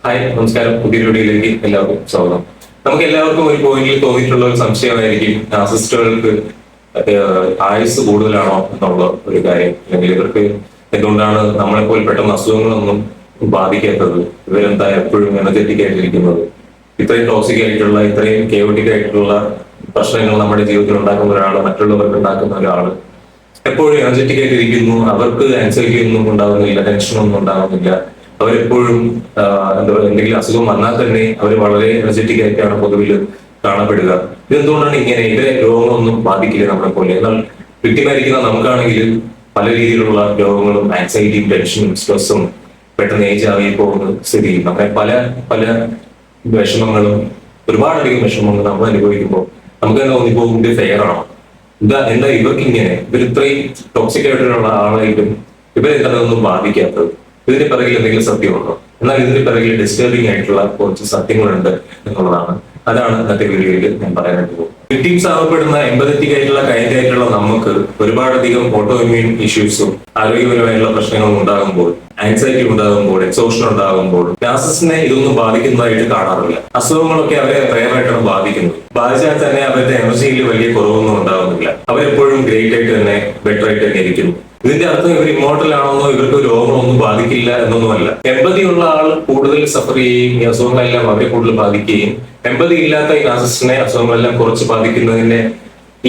Hi, നമസ്കാരം. പുതിയ വീഡിയോയിലേക്ക് എല്ലാവർക്കും സ്വാഗതം. നമുക്ക് എല്ലാവർക്കും ഒരു പോയിന്റിൽ തോന്നിയിട്ടുള്ള ഒരു സംശയമായിരിക്കും നാർസിസ്റ്റുകൾക്ക് ആയുസ് കൂടുതലാണോ എന്നുള്ള ഒരു കാര്യം. അല്ലെങ്കിൽ ഇവർക്ക് എന്തുകൊണ്ടാണ് നമ്മളെപ്പോലെ പെട്ടെന്ന് അസുഖങ്ങളൊന്നും ബാധിക്കാത്തത്, ഇവരെന്താ എപ്പോഴും എനർജറ്റിക് ആയിട്ടിരിക്കുന്നത്, ഇത്രയും ടോക്സിക് ആയിട്ടുള്ള ഇത്രയും കെയോട്ടിക് ആയിട്ടുള്ള പ്രശ്നങ്ങൾ നമ്മുടെ ജീവിതത്തിൽ ഉണ്ടാക്കുന്ന ഒരാൾ മറ്റുള്ളവർക്ക് ഉണ്ടാക്കുന്ന ഒരാൾ എപ്പോഴും എനർജറ്റിക് ആയിട്ടിരിക്കുന്നു, അവർക്ക് ആൻസൈറ്റി ഒന്നും ഉണ്ടാകുന്നില്ല, ടെൻഷനൊന്നും ഉണ്ടാകുന്നില്ല, അവരെപ്പോഴും എന്താ പറയുക, എന്തെങ്കിലും അസുഖം വന്നാൽ തന്നെ അവർ വളരെ എനർജറ്റിക് ആയിട്ടാണ് പൊതുവിൽ കാണപ്പെടുക. ഇതെന്തുകൊണ്ടാണ് ഇങ്ങനെ? ഇവരെ രോഗങ്ങളൊന്നും ബാധിക്കില്ല നമ്മളെ പോലെ. എന്നാൽ വ്യക്തിമായിരിക്കുന്ന നമുക്കാണെങ്കിൽ പല രീതിയിലുള്ള രോഗങ്ങളും ആൻസൈറ്റിയും ടെൻഷനും സ്ട്രെസ്സും പെട്ടെന്ന് ഏജ് ആയി പോകുന്ന സ്ഥിതി, അങ്ങനെ പല പല വിഷമങ്ങളും, ഒരുപാടധികം വിഷമങ്ങൾ നമ്മൾ അനുഭവിക്കുമ്പോൾ നമുക്ക് തന്നെ തോന്നിപ്പോകും ഇത് ഫെയർ ആണോ, എന്താ ഇവർക്ക് ഇങ്ങനെ, ഇവർ ഇത്രയും ടോക്സിക് ആയിട്ടുള്ള ആളായിട്ടും ഇവരെന്താണെന്നൊന്നും ബാധിക്കാത്തത്, ഇതിന്റെ പിറകിൽ എന്തെങ്കിലും സത്യമുണ്ടോ? എന്നാൽ ഇതിന്റെ പിറകിൽ ഡിസ്റ്റർബിംഗ് ആയിട്ടുള്ള കുറച്ച് സത്യങ്ങളുണ്ട് എന്നുള്ളതാണ്. അതാണ് ഇന്നത്തെ വീഡിയോയിൽ ഞാൻ പറയാനായിട്ട് പോകും. വിക്ടിംസ് ആവപ്പെടുന്ന എംപതറ്റിക് ആയിട്ടുള്ള കൈൻഡ് ആയിട്ടുള്ള നമുക്ക് ഒരുപാടധികം ഓട്ടോ ഇമ്മ്യൂൺ ഇഷ്യൂസും ആരോഗ്യപരമായിട്ടുള്ള പ്രശ്നങ്ങളും ഉണ്ടാകുമ്പോൾ, ആൻസൈറ്റി ഉണ്ടാകുമ്പോൾ, എക്സോഷൻ ഉണ്ടാകുമ്പോൾ നാർസിസിനെ ഇതൊന്നും ബാധിക്കുന്നതായിട്ട് കാണാറില്ല. അസുഖങ്ങളൊക്കെ അവരെ റെയറായിട്ടാണ് ബാധിക്കുന്നത്. ബാധിച്ചാൽ തന്നെ അവരുടെ എനർജിയിൽ വലിയ കുറവൊന്നും ഉണ്ടാകുന്നില്ല. അവരെപ്പോഴും ഗ്രേറ്റ് ആയിട്ട് തന്നെ ബെറ്റർ ആയിട്ട് തന്നെ ഇരിക്കുന്നു. ഇതിന്റെ അർത്ഥം ഇവർ ഇമ്മോർട്ടൽ ആണെന്നോ ഇവർക്ക് രോഗമൊന്നും ബാധിക്കില്ല എന്നൊന്നുമല്ല. എമ്പതി ഉള്ള ആൾ കൂടുതൽ സഫർ ചെയ്യുകയും ഈ അസുഖങ്ങളെല്ലാം അവരെ കൂടുതൽ ബാധിക്കുകയും, എമ്പതി ഇല്ലാത്ത ഈ നാർസിസിനെ അസുഖങ്ങളെല്ലാം കുറച്ച് ബാധിക്കുന്നതിന്റെ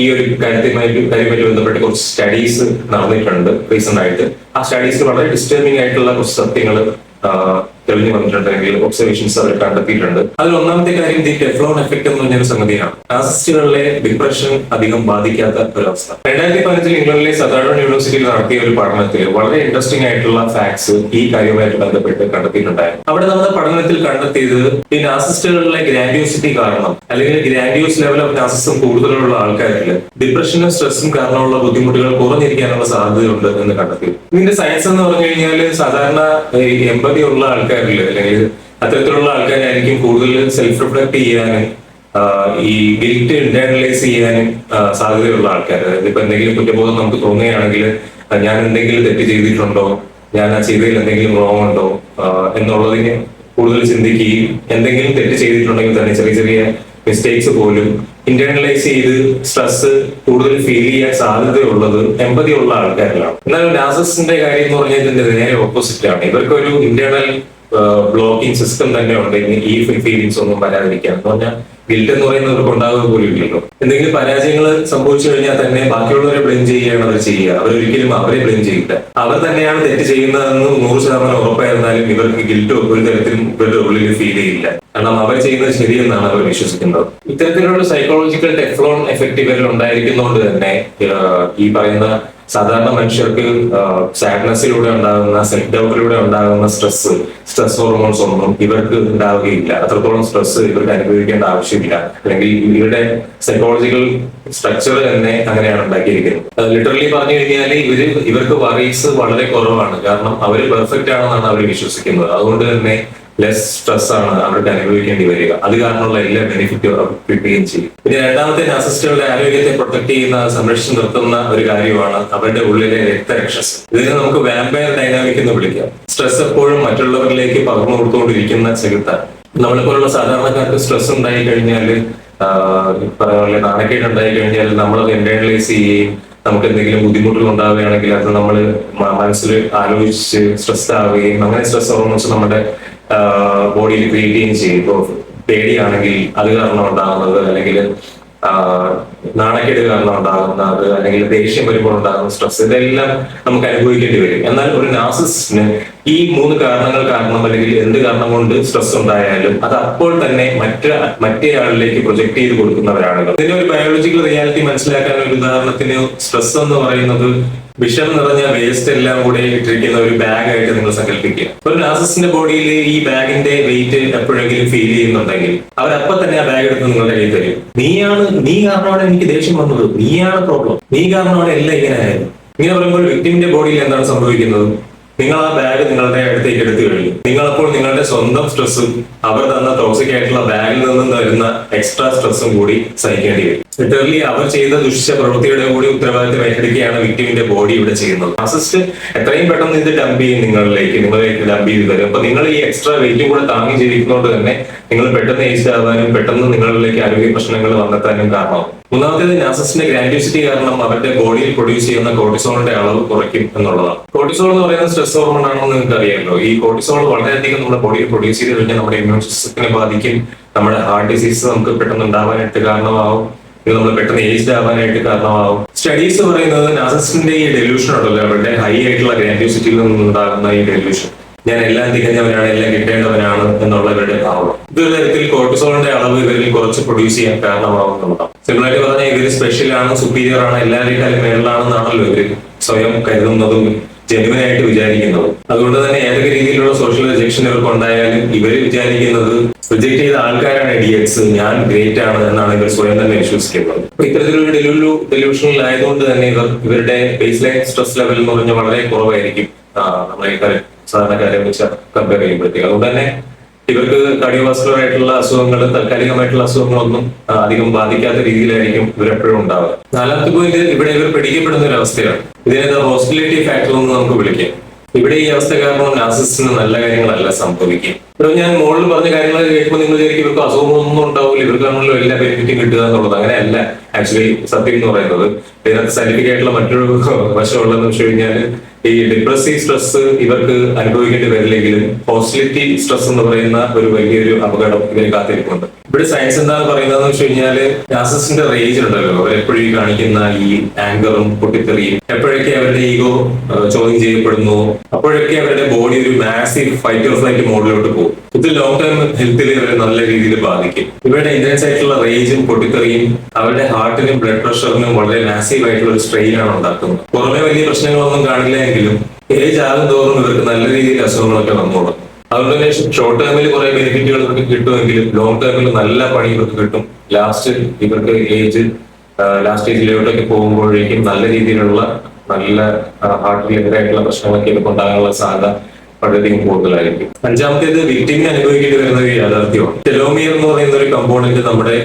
ഈ ഒരു കാര്യമായിട്ട് ബന്ധപ്പെട്ട് കുറച്ച് സ്റ്റഡീസ് നടന്നിട്ടുണ്ട് റീസെന്റ് ആയിട്ട്. ആ സ്റ്റഡീസിൽ വളരെ ഡിസ്റ്റർബിംഗ് ആയിട്ടുള്ള കുറച്ച് സത്യങ്ങൾ തെളിഞ്ഞു വന്നിട്ടുണ്ടെങ്കിൽ ഒബ്സർവേഷൻസ് അവർ കണ്ടെത്തിയിട്ടുണ്ട്. അതിൽ ഒന്നാമത്തെ കാര്യം ദി ടെഫ്ലോൺ എഫക്ട് എന്ന് പറഞ്ഞൊരു സംഗതിയാണ്. നാർസിസ്റ്റുകളിലെ ഡിപ്രഷൻ അധികം ബാധിക്കാത്ത ഒരവസ്ഥ. 2015 ഇംഗ്ലണ്ടിലെ സദേൺ യൂണിവേഴ്സിറ്റിയിൽ നടത്തിയ ഒരു പഠനത്തിൽ വളരെ ഇൻട്രസ്റ്റിംഗ് ആയിട്ടുള്ള ഫാക്ട്സ് ഈ കാര്യവുമായിട്ട് ബന്ധപ്പെട്ട് കണ്ടെത്തിയിട്ടുണ്ടായിരുന്നു. അവിടെ നമ്മുടെ പഠനത്തിൽ കണ്ടെത്തിയത് ഈ നാർസിസ്റ്റുകളിലെ ഗ്രാൻഡ്യൂസിറ്റി കാരണം, അല്ലെങ്കിൽ ഗ്രാൻഡ്യൂസ് ലെവൽ ഓഫ് നാർസിസം കൂടുതലുള്ള ആൾക്കാരിൽ ഡിപ്രഷനും സ്ട്രെസ്സും കാരണമുള്ള ബുദ്ധിമുട്ടുകൾ കുറഞ്ഞിരിക്കാനുള്ള സാധ്യതയുണ്ട് എന്ന് കണ്ടെത്തി. ഇതിന്റെ സയൻസ് എന്ന് പറഞ്ഞു കഴിഞ്ഞാൽ സാധാരണ എമ്പതി ഉള്ള ആൾക്കാരിൽ, അല്ലെങ്കിൽ അത്തരത്തിലുള്ള ആൾക്കാരായിരിക്കും കൂടുതൽ സെൽഫ് റിഫ്ലക്ട് ചെയ്യാനും ഈ ഗിൽറ്റ് ഇന്റേണലൈസ് ചെയ്യാനും സാധ്യതയുള്ള ആൾക്കാർ. അതായത് ഇപ്പൊ എന്തെങ്കിലും കുറ്റബോധം നമുക്ക് തോന്നുകയാണെങ്കിൽ ഞാൻ എന്തെങ്കിലും തെറ്റ് ചെയ്തിട്ടുണ്ടോ, ഞാൻ ആ ചെയ്തതിൽ എന്തെങ്കിലും റോങ് ഉണ്ടോ എന്നുള്ളതിന് കൂടുതൽ ചിന്തിക്കുകയും, എന്തെങ്കിലും തെറ്റ് ചെയ്തിട്ടുണ്ടെങ്കിൽ തന്നെ ചെറിയ ചെറിയ മിസ്റ്റേക്സ് പോലും ഇന്റേണലൈസ് ചെയ്ത് സ്ട്രെസ് കൂടുതൽ ഫീൽ ചെയ്യാൻ സാധ്യതയുള്ളത് എമ്പതി ഉള്ള ആൾക്കാരിലാണ്. എന്നാൽ നാർസിസിന്റെ കാര്യം എന്ന് പറഞ്ഞാൽ ഇതിന്റെ നേരെ ഓപ്പോസിറ്റ് ആണ്. ഇവർക്കൊരു ഇന്റേണൽ ബ്ലോക്കിംഗ് സിസ്റ്റം തന്നെ ഉണ്ടെങ്കിൽ ഈ ഫീലിങ്സ് ഒന്നും വരാതിരിക്കാൻ, എന്ന് പറഞ്ഞാൽ ഗിൽറ്റ് എന്ന് പറയുന്നവർക്ക് ഉണ്ടാകുക പോലും ഇല്ലല്ലോ. എന്തെങ്കിലും പരാജയങ്ങൾ സംഭവിച്ചു കഴിഞ്ഞാൽ തന്നെ ബാക്കിയുള്ളവരെ ബ്ലെയിം ചെയ്യുകയാണ് അവർ ചെയ്യുക. അവരൊരിക്കലും അവരെ ബ്ലെയിം ചെയ്യില്ല. അവർ തന്നെയാണ് തെറ്റ് ചെയ്യുന്നതെന്ന് 100% ഉറപ്പായിരുന്നാലും ഇവർക്ക് ഗിൽറ്റ് ഒരു തരത്തിലും ഇവരുടെ ഉള്ളിൽ ഫീൽ ചെയ്യില്ല. കാരണം അവർ ചെയ്യുന്നത് ശരിയെന്നാണ് അവർ വിശ്വസിക്കുന്നത്. ഇത്തരത്തിലുള്ള സൈക്കോളജിക്കൽ ടെഫ്ലോൺ എഫക്ട് ഇവരിൽ ഉണ്ടായിരിക്കുന്നതുകൊണ്ട് തന്നെ ഈ പറയുന്ന സാധാരണ മനുഷ്യർക്ക് സാഡ്നെസ്സിലൂടെ ഉണ്ടാകുന്ന, സെൽഫ് ഡൗട്ടിലൂടെ ഉണ്ടാകുന്ന സ്ട്രെസ് ഹോർമോൺസ് ഒന്നും ഇവർക്ക് ഉണ്ടാവുകയില്ല. അത്രത്തോളം സ്ട്രെസ് ഇവർക്ക് അനുഭവിക്കേണ്ട ആവശ്യമില്ല. അല്ലെങ്കിൽ ഇവരുടെ സൈക്കോളജിക്കൽ സ്ട്രക്ചർ തന്നെ അങ്ങനെയാണ് ഉണ്ടാക്കിയിരിക്കുന്നത്. ലിറ്ററലി പറഞ്ഞു കഴിഞ്ഞാൽ ഇവർക്ക് വറീസ് വളരെ കുറവാണ്. കാരണം അവർ പെർഫെക്റ്റ് ആണെന്നാണ് അവർ വിശ്വസിക്കുന്നത്. അതുകൊണ്ട് തന്നെ ലെസ് സ്ട്രെസ് ആണ് അവർക്ക് അനുഭവിക്കേണ്ടി വരിക. അത് കാരണമുള്ള എല്ലാ ബെനിഫിറ്റും അവർ കിട്ടുകയും ചെയ്യും. പിന്നെ രണ്ടാമത്തെ നാർസിസ്റ്റുകളുടെ ആരോഗ്യത്തെ പ്രൊട്ടക്ട് ചെയ്യുന്ന, സംരക്ഷിച്ച് നിർത്തുന്ന ഒരു കാര്യമാണ് അവരുടെ ഉള്ളിലെ രക്തരക്ഷസ്. ഇതിനെ നമുക്ക് വാമ്പയർ ഡൈനാമിക് എന്ന് വിളിക്കാം. സ്ട്രെസ് എപ്പോഴും മറ്റുള്ളവരിലേക്ക് പകർന്നു കൊടുത്തുകൊണ്ടിരിക്കുന്ന ചെകുത്താൻ. നമ്മളെപ്പോലുള്ള സാധാരണക്കാർക്ക് സ്ട്രെസ് ഉണ്ടായി കഴിഞ്ഞാൽ, പറയുന്ന നാണക്കേട് ഉണ്ടായി കഴിഞ്ഞാൽ നമ്മളത് ഇന്റേണലൈസ് ചെയ്യുകയും, നമുക്ക് എന്തെങ്കിലും ബുദ്ധിമുട്ടുകൾ ഉണ്ടാവുകയാണെങ്കിൽ അത് നമ്മൾ മനസ്സിൽ ആലോചിച്ച് സ്ട്രെസ് ആവുകയും, അങ്ങനെ സ്ട്രെസ് ഹോർമോൺസ് നമ്മുടെ ബോഡിയിൽ ക്രിയേറ്റ് ചെയ്യുകയും ചെയ്യും. ഇപ്പോൾ പേടിയാണെങ്കിൽ അത് കാരണം ഉണ്ടാകുന്നത്, അല്ലെങ്കിൽ നാണക്കേട് കാരണം ഉണ്ടാകുന്നത്, അല്ലെങ്കിൽ ദേഷ്യം വരുമ്പോൾ ഉണ്ടാകുന്ന സ്ട്രെസ്, ഇതെല്ലാം നമുക്ക് അനുഭവിക്കേണ്ടി വരും. എന്നാൽ ഒരു നാർസിസിസ്റ്റിന് ഈ 3 കാരണങ്ങൾ കാരണം, അല്ലെങ്കിൽ എന്ത് കാരണം കൊണ്ട് സ്ട്രെസ് ഉണ്ടായാലും അത് അപ്പോൾ തന്നെ മറ്റേ ആളിലേക്ക് പ്രൊജക്ട് ചെയ്ത് കൊടുക്കുന്നവരാണ്. ഇതിന്റെ ഒരു ബയോളജിക്കൽ റിയാലിറ്റി മനസ്സിലാക്കാൻ ഒരു ഉദാഹരണത്തിന്, സ്ട്രെസ് എന്ന് പറയുന്നത് വിഷം നിറഞ്ഞ വേസ്റ്റ് എല്ലാം കൂടെ ഇട്ടിരിക്കുന്ന ഒരു ബാഗ് ആയിട്ട് നിങ്ങൾ സങ്കല്പിക്കുക. ഒരു നാർസിസിന്റെ ബോഡിയിൽ ഈ ബാഗിന്റെ വെയിറ്റ് എപ്പോഴെങ്കിലും ഫീൽ ചെയ്യുന്നുണ്ടെങ്കിൽ അവരപ്പൊ തന്നെ ആ ബാഗ് എടുത്ത് നിങ്ങളുടെ കയ്യിൽ തരും. നീ കാരണമാണ് എനിക്ക് ദേഷ്യം വന്നത്, നീയാണ് പ്രോബ്ലം, നീ കാരണമാണ് എല്ലാം ഇങ്ങനെ ആയത്. ഇങ്ങനെ പറയുമ്പോൾ വിക്ടിമിന്റെ ബോഡിയിൽ എന്താണ് സംഭവിക്കുന്നത്? നിങ്ങൾ ആ ബാഗ് നിങ്ങളുടെ അടുത്തേക്ക് എടുത്തു കഴിഞ്ഞു. നിങ്ങളപ്പോൾ നിങ്ങളുടെ സ്വന്തം സ്ട്രെസ്സും അവർ തന്ന ടോക്സിക് ആയിട്ടുള്ള ബാഗിൽ നിന്നും വരുന്ന എക്സ്ട്രാ സ്ട്രെസ്സും കൂടി സഹിക്കേണ്ടി വരും. ലിറ്ററലി അവർ ചെയ്ത ദുഷിച്ച പ്രവൃത്തിയുടെ കൂടി ഉത്തരവാദിത്തം ഏറ്റെടുക്കുകയാണ് വിക്ടിമിന്റെ ബോഡി ഇവിടെ ചെയ്യുന്നത്. നാർസിസിസ്റ്റ് എത്രയും പെട്ടെന്ന് ഇത് ഡംപ് ചെയ്യും നിങ്ങളിലേക്ക് ഡംപ് ചെയ്ത് തരും. അപ്പൊ നിങ്ങൾ ഈ എക്സ്ട്രാ വെയിറ്റും കൂടെ താങ്ങി ജീവിക്കുന്നതുകൊണ്ട് തന്നെ നിങ്ങൾ പെട്ടെന്ന് ഏജ് ആവാനും പെട്ടെന്ന് നിങ്ങളിലേക്ക് ആരോഗ്യ പ്രശ്നങ്ങൾ വന്നെത്താനും കാരണമാകും. മൂന്നാമത്തേത് നാർസിസിസ്റ്റിന്റെ ഗ്രാൻഡ്യൂസിറ്റി കാരണം അവരുടെ ബോഡിയിൽ പ്രൊഡ്യൂസ് ചെയ്യുന്ന കോർട്ടിസോളിന്റെ അളവ് കുറയ്ക്കും എന്നുള്ളതാണ്. കോർട്ടിസോൾ എന്ന് പറയുന്നത് സ്ട്രെസ് ഹോർമോൺ ആണെന്ന് നിങ്ങൾക്ക് അറിയാമല്ലോ. ഈ കോർട്ടിസോൾ വളരെയധികം നമ്മുടെ ബോഡിയിൽ പ്രൊഡ്യൂസ് ചെയ്ത് കഴിഞ്ഞാൽ നമ്മുടെ ഇമ്മ്യൂൺ സിസ്റ്റത്തിനെ ബാധിക്കും. നമ്മുടെ ഹാർട്ട് ഡിസീസ് നമുക്ക് പെട്ടെന്ന് ഉണ്ടാവാനായിട്ട് കാരണമാവും. ഇത് നമ്മൾ പെട്ടെന്ന് ഏജ്ഡ് ആവാനായിട്ട് കാരണമാവും. സ്റ്റഡീസ് പറയുന്നത് നാർസിസിസ്റ്റിന്റെ ഈ ഡെലൂഷൻ ഉണ്ടല്ലോ, അവരുടെ ഹൈ ആയിട്ടുള്ള ഗ്രാൻഡ്യൂസിറ്റിയിൽ നിന്നുണ്ടാകുന്ന ഈ ഡെലൂഷൻ, ഞാൻ എല്ലാം തികഞ്ഞവനാണ്, എല്ലാം കിട്ടേണ്ടവനാണ് എന്നുള്ള ഇവരുടെ ഭാവം, ഇതൊരു തരത്തിൽ കോർട്ടിസോളിന്റെ അളവ് ഇവരിൽ കുറച്ച് പ്രൊഡ്യൂസ് ചെയ്യാൻ കാരണമാകുന്നതാണ്. സിമ്പിളായിട്ട് പറഞ്ഞാൽ ഇവര് സ്പെഷ്യൽ ആണ്, സുപ്പീരിയർ ആണ്, എല്ലാവരെക്കാളും മേളിലാണെന്നാണല്ലോ ഇവര് സ്വയം കരുതുന്നതും ജെനുവിനായിട്ട് വിചാരിക്കുന്നതും. അതുകൊണ്ട് തന്നെ ഏതൊക്കെ രീതിയിലുള്ള സോഷ്യൽ റിജക്ഷൻ ഇവർക്ക് ഉണ്ടായാലും ഇവര് വിചാരിക്കുന്നത് റിജക്ട് ചെയ്ത ആൾക്കാരാണ് ഇഡിയറ്റ്സ്, ഞാൻ ഗ്രേറ്റ് ആണ് എന്നാണ് ഇവർ സ്വയം തന്നെ വിശ്വസിക്കുന്നത്. അപ്പൊ ഇത്തരത്തിലൊരു ഡെലൂഷണൽ ആയതുകൊണ്ട് തന്നെ ഇവരുടെ ബേസ് ലൈൻ സ്ട്രെസ് ലെവൽ എന്ന് പറഞ്ഞാൽ വളരെ കുറവായിരിക്കും നമ്മളെ സാധാരണക്കാരെ വെച്ച് കമ്പയർ ചെയ്യുമ്പോഴത്തേക്ക്. അതുകൊണ്ട് തന്നെ ഇവർക്ക് കാർഡിയോവാസ്കുലർ ആയിട്ടുള്ള അസുഖങ്ങൾ, താൽക്കാലികമായിട്ടുള്ള അസുഖങ്ങളൊന്നും അധികം ബാധിക്കാത്ത രീതിയിലായിരിക്കും ഇവരെപ്പോഴും ഉണ്ടാവുക. നാലാമത്തെ പോയിന്റ്, ഇവിടെ ഇവർ പിടിക്കപ്പെടുന്ന ഒരു അവസ്ഥയാണ്. ഇതിനെ ഹോസ്പിറ്റാലിറ്റി ഫാക്ടർ എന്ന് നമുക്ക് വിളിക്കാം. ഇവിടെ ഈ അവസ്ഥ കാരണം നാർസിസിസ്റ്റിന് നല്ല കാര്യങ്ങളല്ല സംഭവിക്കും. ഇവിടെ ഞാൻ മുകളിൽ പറഞ്ഞ കാര്യങ്ങൾ കേൾക്കുമ്പോൾ നിങ്ങൾ വിചാരിക്കും ഇവർക്ക് അസുഖങ്ങളൊന്നും ഉണ്ടാവില്ല, ഇവർക്കാണല്ലോ എല്ലാ ബെനിഫിറ്റും കിട്ടുക എന്നുള്ളത്. അങ്ങനെയല്ല ആക്ച്വലി സത്യം എന്ന് പറയുന്നത്. ഇതിനകത്ത് സയന്റിഫിക് ആയിട്ടുള്ള മറ്റൊരു വശമുള്ളതെന്ന് വെച്ച് കഴിഞ്ഞാൽ ഈ ഡിപ്രസീവ് സ്ട്രെസ് ഇവർക്ക് അനുഭവിക്കേണ്ടി വരില്ലെങ്കിലും ഹോസ്റ്റിലിറ്റി സ്ട്രെസ് എന്ന് പറയുന്ന ഒരു വലിയൊരു അപകടം ഇവരെ കാത്തിരിക്കുന്നുണ്ട്. ഇവിടെ സയൻസ് എന്താണ് പറയുന്നതെന്ന് വെച്ച് കഴിഞ്ഞാല് നാർസിസിസ്റ്റിന്റെ റേജ് ഉണ്ടല്ലോ, അവരെപ്പോഴും കാണിക്കുന്ന ഈ ആങ്കറും പൊട്ടിത്തെറിയും, എപ്പോഴൊക്കെ അവരുടെ ഈഗോ ചോദ്യം ചെയ്യപ്പെടുന്നു അപ്പോഴൊക്കെ അവരുടെ ബോഡി ഒരു മാസീവ് ഫൈറ്റ് ഓർ ഫ്ലൈറ്റ് മോഡിലോട്ട് പോകും. ഇത് ലോങ് ടേം ഹെൽത്തിൽ ഇവരെ നല്ല രീതിയിൽ ബാധിക്കും. ഇവരുടെ ഇന്റൻസ് ആയിട്ടുള്ള റേജും പൊട്ടിത്തെറിയും അവരുടെ ഹാർട്ടിനും ബ്ലഡ് പ്രഷറിനും വളരെ മാസീവ് ആയിട്ടുള്ള ഒരു സ്ട്രെയിൻ ആണ് ഉണ്ടാക്കുന്നത്. പുറമെ വലിയ പ്രശ്നങ്ങളൊന്നും കാണില്ല എങ്കിലും ഏജ് ആകും തോറും ഇവർക്ക് നല്ല രീതിയിൽ അസുഖങ്ങളൊക്കെ വന്നോളും. അതുകൊണ്ട് തന്നെ ഷോർട്ട് ടേമിൽ കുറെ ബെനിഫിറ്റുകൾ ഇവർക്ക് കിട്ടുമെങ്കിലും ലോങ് ടേമിൽ നല്ല പണി ഇവർക്ക് കിട്ടും. ലാസ്റ്റ് ഇവർക്ക് ലാസ്റ്റ് ഏജിലോട്ടൊക്കെ പോകുമ്പോഴേക്കും നല്ല രീതിയിലുള്ള നല്ല ഹാർട്ട് റിലേറ്റഡ് ആയിട്ടുള്ള പ്രശ്നങ്ങളൊക്കെ ഇവർക്ക് ഉണ്ടാകാനുള്ള സാധ്യത വളരെയധികം കൂടുതലായിരിക്കും. അഞ്ചാമത്തേത് വിക്ടിമിന് അനുഭവിക്കേണ്ടി വരുന്ന ഒരു യാഥാർത്ഥ്യമാണ്. ടെലോമിയർ എന്ന് പറയുന്ന ഒരു കമ്പോണന്റ് നമ്മുടെ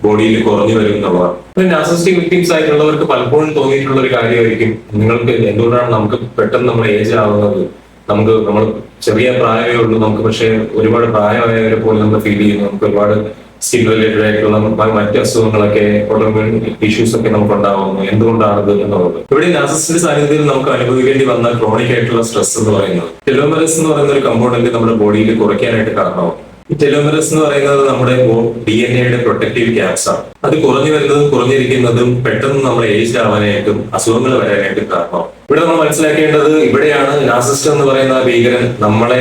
ബോഡിയിൽ കുറഞ്ഞു വരും എന്നുള്ളതാണ്. നാർസിസിസ്റ്റിക് വിക്ടിംസ് ആയിട്ടുള്ളവർക്ക് പലപ്പോഴും തോന്നിയിട്ടുള്ള ഒരു കാര്യമായിരിക്കും, നിങ്ങൾക്ക് എന്തുകൊണ്ടാണ് നമുക്ക് പെട്ടെന്ന് നമ്മൾ ഏജ് ആവുന്നത്, നമ്മൾ ചെറിയ പ്രായമേ ഉള്ളൂ, നമുക്ക് പക്ഷേ ഒരുപാട് പ്രായമായവരെ പോലെ നമ്മൾ ഫീൽ ചെയ്യുന്നു, നമുക്ക് ഒരുപാട് സ്കിൻ റിലേറ്റഡ് ആയിട്ടുള്ള മറ്റ് അസുഖങ്ങളൊക്കെ ഓട്ടോഇമ്യൂൺ ഇഷ്യൂസ് ഒക്കെ നമുക്ക് ഉണ്ടാവുന്നു, എന്തുകൊണ്ടാണത് എന്നുള്ളത്. ഇവിടെ നാർസിസിസ്റ്റിന്റെ സാന്നിധ്യത്തിൽ നമുക്ക് അനുഭവിക്കേണ്ടി വന്ന ക്രോണിക് ആയിട്ടുള്ള സ്ട്രെസ് എന്ന് പറയുന്നത് ടെലോമെറസ് എന്ന് പറയുന്ന ഒരു കമ്പോണന്റ് നമ്മുടെ ബോഡിയിൽ കുറയ്ക്കാനായിട്ട് കാരണമാവും. ഈ ടെലോമെറസ് എന്ന് പറയുന്നത് നമ്മുടെ DNA-യുടെ പ്രൊട്ടക്റ്റീവ് ക്യാപ്സ് ആണ്. അത് കുറഞ്ഞിരിക്കുന്നതും പെട്ടെന്ന് നമ്മൾ ഏജ് ആവാനായിട്ടും അസുഖങ്ങൾ വരാനായിട്ടും കാരണമാവും. ഇവിടെ നമ്മൾ മനസ്സിലാക്കേണ്ടത്, ഇവിടെയാണ് നാർസിസിസ്റ്റ് എന്ന് പറയുന്ന ഭീകരൻ നമ്മളെ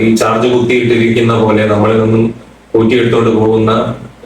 ഈ ചാർജ് കുത്തിയിട്ടിരിക്കുന്ന പോലെ നമ്മളിൽ നിന്നും ഊറ്റിയെടുത്തോണ്ട് പോകുന്ന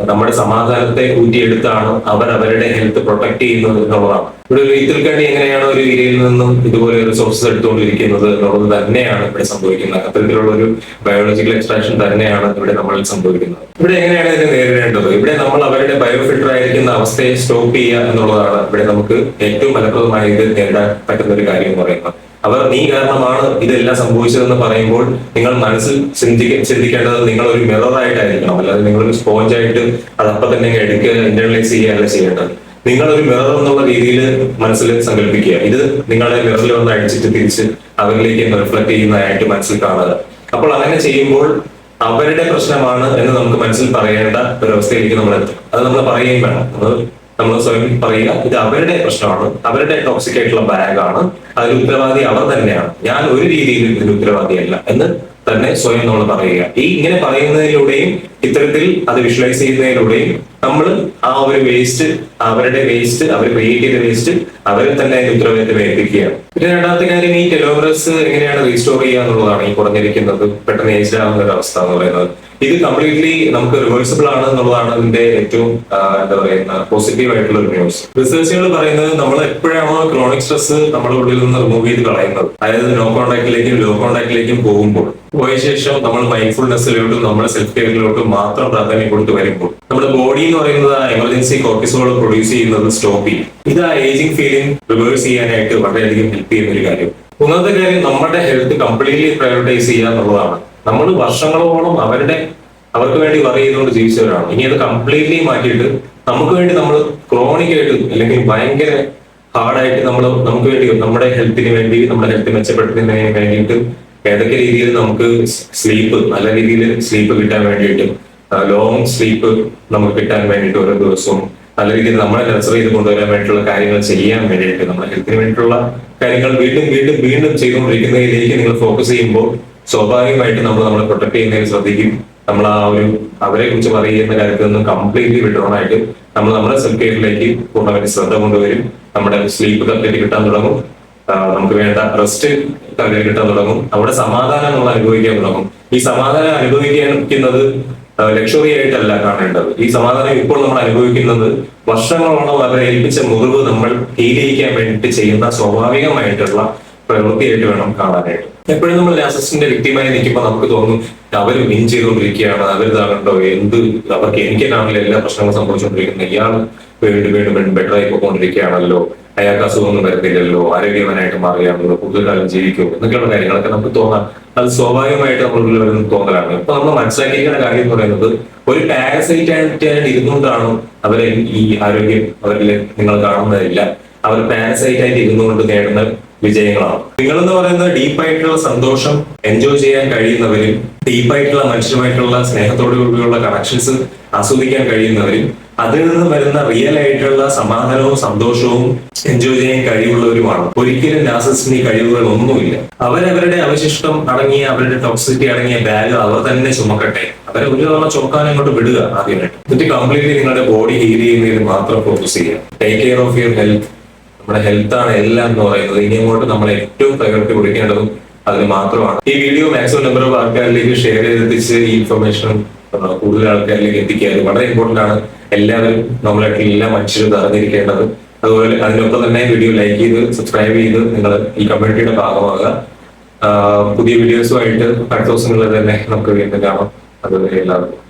നമ്മുടെ സമാധാനത്തെ ഊറ്റിയെടുത്താണ് അവർ അവരുടെ ഹെൽത്ത് പ്രൊട്ടക്ട് ചെയ്യുന്നത് എന്നുള്ളതാണ്. ഇവിടെ ഒരു ഈത്തിൽക്കണ്ണി എങ്ങനെയാണ് ഒരു ഇരയിൽ നിന്നും ഇതുപോലെ റിസോഴ്സസ് എടുത്തുകൊണ്ടിരിക്കുന്നത് എന്നുള്ളത് തന്നെയാണ് ഇവിടെ സംഭവിക്കുന്നത്. അത്തരത്തിലുള്ള ഒരു ബയോളജിക്കൽ എക്സ്ട്രാക്ഷൻ തന്നെയാണ് ഇവിടെ നമ്മളിൽ സംഭവിക്കുന്നത്. ഇവിടെ എങ്ങനെയാണ് ഇതിനെ നേരിടേണ്ടത്? ഇവിടെ നമ്മൾ അവരുടെ ബയോഫിൽട്ടർ ആയിരിക്കുന്ന അവസ്ഥയെ സ്റ്റോപ്പ് ചെയ്യുക എന്നുള്ളതാണ് ഇവിടെ നമുക്ക് ഏറ്റവും ഫലപ്രദമായി ഇത് നേരിടാൻ പറ്റുന്ന ഒരു കാര്യം എന്ന് പറയുന്നത്. അവർ നീ കാരണമാണ് ഇതെല്ലാം സംഭവിച്ചതെന്ന് പറയുമ്പോൾ നിങ്ങൾ മനസ്സിൽ ചിന്തിക്കേണ്ടത് നിങ്ങൾ ഒരു മിറർ ആയിട്ടായിരിക്കണം, അല്ലാതെ നിങ്ങളൊരു സ്പോഞ്ച് ആയിട്ട് അതപ്പം തന്നെ എടുക്കുക ഇന്റർണലൈസ് ചെയ്യുകയല്ല ചെയ്യേണ്ടത്. നിങ്ങൾ ഒരു മിറർ എന്നുള്ള രീതിയിൽ മനസ്സിൽ സങ്കല്പിക്കുക. ഇത് നിങ്ങളെ മിററിൽ വന്ന് അടിച്ചിട്ട് തിരിച്ച് അവരിലേക്ക് റിഫ്ലക്ട് ചെയ്യുന്നതായിട്ട് മനസ്സിൽ കാണുക. അപ്പോൾ അങ്ങനെ ചെയ്യുമ്പോൾ അവരുടെ പ്രശ്നമാണ് എന്ന് നമുക്ക് മനസ്സിൽ പറയേണ്ട ഒരവസ്ഥയിലേക്ക് നമ്മൾ എത്തും. അത് നമ്മൾ പറയുകയും വേണം. നമ്മൾ സ്വയം പറയുക, ഇത് അവരുടെ പ്രശ്നമാണ്, അവരുടെ ടോക്സിക് ആയിട്ടുള്ള ബാഗാണ്, അതിന് ഉത്തരവാദി അവർ തന്നെയാണ്, ഞാൻ ഒരു രീതിയിലും ഇതിന് ഉത്തരവാദിയല്ല എന്ന് തന്നെ സ്വയം നമ്മൾ പറയുക. ഇങ്ങനെ പറയുന്നതിലൂടെയും ഇത്തരത്തിൽ അത് വിഷ്വലൈസ് ചെയ്യുന്നതിലൂടെയും നമ്മൾ ആ ഒരു വേസ്റ്റ്, അവരുടെ വേസ്റ്റ്, അവർ ക്രിയേറ്റ് ചെയ്ത വേസ്റ്റ് അവരെ തന്നെ അതിന്റെ ഉത്തരവാദിത്തം ഏൽപ്പിക്കുകയാണ്. പിന്നെ രണ്ടാമത്തെ കാര്യം, ഈ ടെലോമറസ് എങ്ങനെയാണ് റീസ്റ്റോർ ചെയ്യുക എന്നുള്ളതാണ്. ഈ കുറഞ്ഞിരിക്കുന്നത് പെട്ടെന്ന് ഏജ് ആവുന്ന ഒരു അവസ്ഥ എന്ന് പറയുന്നത് ഇത് കംപ്ലീറ്റ്ലി നമുക്ക് റിവേഴ്സിബിൾ ആണ് എന്നുള്ളതാണ് ഇതിന്റെ ഏറ്റവും എന്താ പറയുന്ന പോസിറ്റീവ് ആയിട്ടുള്ള ഒരു ന്യൂസ്. റിസർച്ചുകൾ പറയുന്നത് നമ്മൾ എപ്പോഴാണോ ക്രോണിക് സ്ട്രെസ് നമ്മുടെ ഉള്ളിൽ നിന്ന് റിമൂവ് ചെയ്ത് കളയുന്നത്, അതായത് നോ കോൺടാക്റ്റിലേക്കും ലോ കോൺടാക്റ്റിലേക്കും പോയ ശേഷം നമ്മൾ മൈൻഡ്ഫുൾനെസ്സിലോട്ടും നമ്മുടെ സെൽഫ് കെയറിലോട്ടും മാത്രം പ്രാധാന്യം കൊടുത്ത് വരുമ്പോൾ നമ്മുടെ ബോഡി എന്ന് പറയുന്നത് എമർജൻസി കോർട്ടിസോൾ പ്രൊഡ്യൂസ് ചെയ്യുന്നത് സ്റ്റോപ്പ് ചെയ്യും. ഇത് ആ ഏജിങ് ഫീലിംഗ് റിവേഴ്സ് ചെയ്യാനായിട്ട് വളരെയധികം ഹെൽപ്പ് ചെയ്യുന്ന ഒരു കാര്യം. ഒന്നാമത്തെ കാര്യം നമ്മുടെ ഹെൽത്ത് കംപ്ലീറ്റ്ലി പ്രയോറിറ്റൈസ് ചെയ്യുക എന്നുള്ളതാണ്. നമ്മൾ വർഷങ്ങളോളം അവർക്ക് വേണ്ടി വർക്ക് ചെയ്തുകൊണ്ട് ജീവിച്ചവരാണ്. ഇനി അത് കംപ്ലീറ്റ്ലി മാറ്റിയിട്ട് നമുക്ക് വേണ്ടി നമ്മൾ ക്രോണിക് ആയിട്ട് അല്ലെങ്കിൽ ഭയങ്കര ഹാർഡായിട്ട് നമുക്ക് വേണ്ടി നമ്മുടെ ഹെൽത്തിന് വേണ്ടി നമ്മുടെ ഹെൽത്ത് മെച്ചപ്പെടുത്തുന്നതിന് വേണ്ടിയിട്ട് ഏതൊക്കെ രീതിയിൽ നമുക്ക് നല്ല രീതിയിൽ സ്ലീപ്പ് കിട്ടാൻ വേണ്ടിയിട്ട് ലോങ് സ്ലീപ്പ് നമുക്ക് കിട്ടാൻ വേണ്ടിയിട്ട് ഓരോ ദിവസവും നല്ല രീതിയിൽ നമ്മളെ നഴ്സർ ചെയ്ത് കൊണ്ടുവരാൻ വേണ്ടിയിട്ടുള്ള കാര്യങ്ങൾ ചെയ്യാൻ വേണ്ടിയിട്ട് നമ്മുടെ ഹെൽത്തിന് വേണ്ടിയിട്ടുള്ള കാര്യങ്ങൾ വീണ്ടും വീണ്ടും വീണ്ടും ചെയ്തുകൊണ്ടിരിക്കുന്നതിലേക്ക് നിങ്ങൾ ഫോക്കസ് ചെയ്യുമ്പോൾ സ്വാഭാവികമായിട്ട് നമ്മളെ പ്രൊട്ടക്ട് ചെയ്യുന്നതിന് ശ്രദ്ധിക്കും. നമ്മൾ അവരെ കുറിച്ച് പറയുന്ന കാര്യത്തിൽ നിന്ന് കംപ്ലീറ്റ്ലി വിഡ്രോൺ ആയിട്ട് നമ്മുടെ സെൽഫ് കെയറിലേക്ക് പൂർണ്ണമായിട്ട് ശ്രദ്ധ കൊണ്ടുവരും. നമ്മുടെ സ്ലീപ്പ് കറക്റ്റ് കിട്ടാൻ തുടങ്ങും. നമുക്ക് വേണ്ട റെസ്റ്റ് കറക്റ്റ് കിട്ടാൻ തുടങ്ങും. നമ്മുടെ സമാധാനം നമ്മൾ അനുഭവിക്കാൻ തുടങ്ങും. ഈ സമാധാനം അനുഭവിക്കുന്നത് ലക്ഷറി ആയിട്ടല്ല കാണേണ്ടത്. ഈ സമാധാനം ഇപ്പോൾ നമ്മൾ അനുഭവിക്കുന്നത് വർഷങ്ങളോളം അവരെ ഏൽപ്പിച്ച മുറിവ് നമ്മൾ ഹീൽ ചെയ്യിക്കാൻ വേണ്ടിയിട്ട് ചെയ്യുന്ന സ്വാഭാവികമായിട്ടുള്ള പ്രവൃത്തിയായിട്ട് വേണം കാണാനായിട്ട്. എപ്പോഴും നമ്മൾ നാർസിസിസ്റ്റിന്റെ വ്യക്തിമായി നിൽക്കുമ്പോൾ നമുക്ക് തോന്നും അവർ വിൻ ചെയ്തുകൊണ്ടിരിക്കുകയാണ്, അവരിതാകണ്ടോ അവർക്ക് എനിക്കാണെങ്കിലും എല്ലാ പ്രശ്നങ്ങളും സംഭവിച്ചുകൊണ്ടിരിക്കുന്നത്, ഇയാൾ വീണ്ടും വീണ്ടും ബെറ്റർ ആയി പോയിക്കൊണ്ടിരിക്കുകയാണല്ലോ, അയാൾക്ക് അസുഖമൊന്നും വരുന്നില്ലല്ലോ, ആരോഗ്യവാനായിട്ട് മാറുകയാണല്ലോ, കൂടുതൽ കാലം ജീവിക്കും എന്നൊക്കെയുള്ള കാര്യങ്ങളൊക്കെ നമുക്ക് തോന്നാം. അത് സ്വാഭാവികമായിട്ട് നമ്മളുള്ളിൽ വരുന്ന തോന്നലാണ്. ഇപ്പൊ നമ്മൾ മനസ്സിലാക്കിയിരിക്കുന്ന കാര്യം എന്ന് പറയുന്നത് ഒരു പാരസൈറ്റ് ആയിട്ട് ഇരുന്നുകൊണ്ടാണ് അവരെ ഈ ആരോഗ്യം അവരിൽ നിങ്ങൾ കാണുന്നതില്ല. അവർ പാരസൈറ്റ് ആയിട്ട് ഇരുന്നുകൊണ്ട് നേടുന്ന വിജയങ്ങളാണ്. നിങ്ങളെന്ന് പറയുന്നത് ഡീപ്പായിട്ടുള്ള സന്തോഷം എൻജോയ് ചെയ്യാൻ കഴിയുന്നവരും ഡീപ്പായിട്ടുള്ള മനുഷ്യരുമായിട്ടുള്ള സ്നേഹത്തോടുകൂടിയുള്ള കണക്ഷൻസ് ആസ്വദിക്കാൻ കഴിയുന്നവരും അതിൽ നിന്ന് വരുന്ന റിയൽ ആയിട്ടുള്ള സമാധാനവും സന്തോഷവും എൻജോയ് ചെയ്യാൻ കഴിവുള്ളവരുമാണ്. ഒരിക്കലും നാർസിസിസ്റ്റിന് കഴിവുകൾ ഒന്നുമില്ല. അവരവരുടെ അവശിഷ്ടം അടങ്ങിയ അവരുടെ ടോക്സിസിറ്റി അടങ്ങിയ ബാഗ് അവർ തന്നെ ചുമക്കട്ടെ. അവരെ ഒരു തവണ ചുമക്കാൻ അങ്ങോട്ട് വിടുക ആദ്യമായിട്ട്. എന്നിട്ട് കംപ്ലീറ്റ്ലി നിങ്ങളുടെ ബോഡി ഹീൽ ചെയ്യുന്നതിൽ മാത്രം ഫോക്കസ് ചെയ്യുക. Take care of your health. നമ്മുടെ ഹെൽത്ത് ആണ് എല്ലാം എന്ന് പറയുന്നത്. ഇനി അങ്ങോട്ട് നമ്മൾ ഏറ്റവും പ്രയോറിറ്റി കൊടുക്കേണ്ടതും അതിന് മാത്രമാണ്. ഈ വീഡിയോ മാക്സിമം നമ്പർ ഓഫ് ആൾക്കാരിലേക്ക് ഷെയർ ചെയ്തെത്തിച്ച് ഈ ഇൻഫർമേഷൻ കൂടുതൽ ആൾക്കാരിലേക്ക് എത്തിക്കുക. അത് വളരെ ഇമ്പോർട്ടന്റ് ആണ്. എല്ലാവരും നമ്മളായിട്ട് എല്ലാ മനുഷ്യരും അറിഞ്ഞിരിക്കേണ്ടത്. അതുപോലെ അതിനൊപ്പം തന്നെ വീഡിയോ ലൈക്ക് ചെയ്ത് സബ്സ്ക്രൈബ് ചെയ്ത് നിങ്ങൾ ഈ കമ്മ്യൂണിറ്റിയുടെ ഭാഗമാകുക. പുതിയ വീഡിയോസുമായിട്ട് അടുത്ത ദിവസങ്ങളിൽ തന്നെ നമുക്ക് വീണ്ടും കാണാം. അതുവരെ എല്ലാവർക്കും